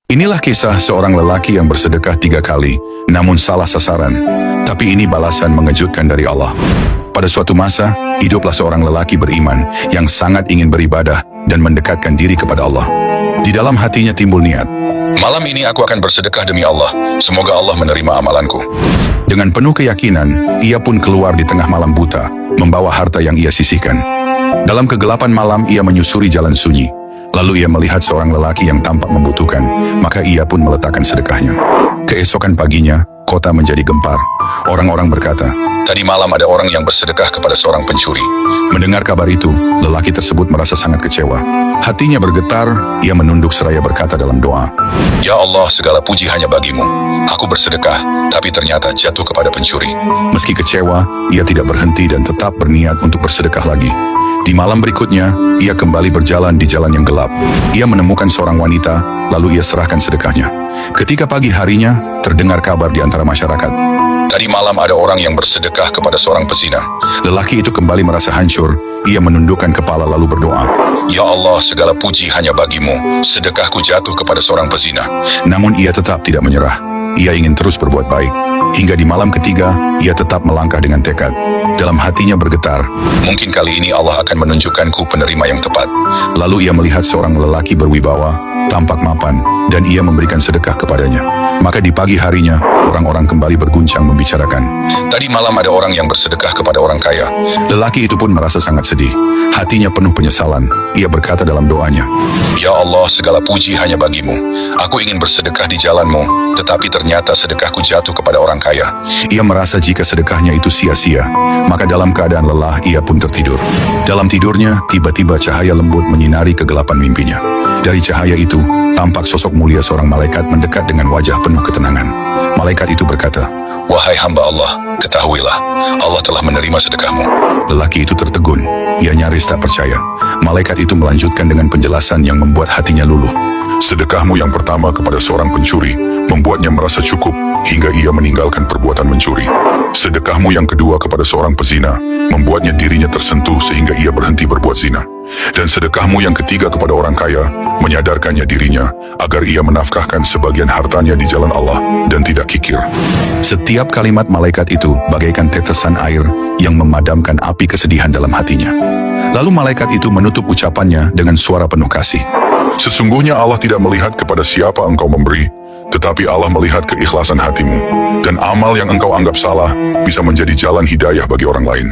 Inilah kisah seorang lelaki yang bersedekah 3 kali, namun salah sasaran. Tapi ini balasan mengejutkan dari Allah. Pada suatu masa, hiduplah seorang lelaki beriman yang sangat ingin beribadah dan mendekatkan diri kepada Allah. Di dalam hatinya timbul niat, malam ini aku akan bersedekah demi Allah, semoga Allah menerima amalanku. Dengan penuh keyakinan, ia pun keluar di tengah malam buta, membawa harta yang ia sisihkan. Dalam kegelapan malam, ia menyusuri jalan sunyi. Lalu ia melihat seorang lelaki yang tampak membutuhkan, maka ia pun meletakkan sedekahnya. Keesokan paginya, kota menjadi gempar. Orang-orang berkata, tadi malam ada orang yang bersedekah kepada seorang pencuri. Mendengar kabar itu, lelaki tersebut merasa sangat kecewa. Hatinya bergetar, ia menunduk seraya berkata dalam doa, Ya Allah, segala puji hanya bagimu. Aku bersedekah, tapi ternyata jatuh kepada pencuri. Meski kecewa, ia tidak berhenti dan tetap berniat untuk bersedekah lagi. Di malam berikutnya, ia kembali berjalan di jalan yang gelap. Ia menemukan seorang wanita, lalu ia serahkan sedekahnya. Ketika pagi harinya, terdengar kabar di antara masyarakat. Tadi malam ada orang yang bersedekah kepada seorang pezina. Lelaki itu kembali merasa hancur. Ia menundukkan kepala lalu berdoa, Ya Allah, segala puji hanya bagimu. Sedekahku jatuh kepada seorang pezina. Namun ia tetap tidak menyerah. Ia ingin terus berbuat baik. Hingga di malam ketiga, ia tetap melangkah dengan tekad. Dalam hatinya bergetar, mungkin kali ini Allah akan menunjukkanku penerima yang tepat. Lalu ia melihat seorang lelaki berwibawa, tampak mapan, dan ia memberikan sedekah kepadanya. Maka di pagi harinya, orang-orang kembali berguncang membicarakan. Tadi malam ada orang yang bersedekah kepada orang kaya. Lelaki itu pun merasa sangat sedih. Hatinya penuh penyesalan. Ia berkata dalam doanya, Ya Allah, segala puji hanya bagimu. Aku ingin bersedekah di jalanmu, tetapi ternyata sedekahku jatuh kepada orang kaya. Ia merasa jika sedekahnya itu sia-sia. Maka dalam keadaan lelah, ia pun tertidur. Dalam tidurnya, tiba-tiba cahaya lembut menyinari kegelapan mimpinya. Dari cahaya itu, tampak sosok mulia seorang malaikat mendekat dengan wajah penuh ketenangan. Malaikat itu berkata, Wahai hamba Allah, ketahuilah, Allah telah menerima sedekahmu. Lelaki itu tertegun. Ia nyaris tak percaya. Malaikat itu melanjutkan dengan penjelasan yang membuat hatinya luluh. Sedekahmu yang pertama kepada seorang pencuri membuatnya merasa cukup hingga ia meninggalkan perbuatan mencuri. Sedekahmu yang kedua kepada seorang pezina membuatnya dirinya tersentuh sehingga ia berhenti berbuat zina. Dan sedekahmu yang ketiga kepada orang kaya menyadarkannya dirinya agar ia menafkahkan sebagian hartanya di jalan Allah dan tidak kikir. Setiap kalimat malaikat itu bagaikan tetesan air yang memadamkan api kesedihan dalam hatinya. Lalu malaikat itu menutup ucapannya dengan suara penuh kasih. Sesungguhnya Allah tidak melihat kepada siapa engkau memberi, tetapi Allah melihat keikhlasan hatimu. Dan amal yang engkau anggap salah bisa menjadi jalan hidayah bagi orang lain.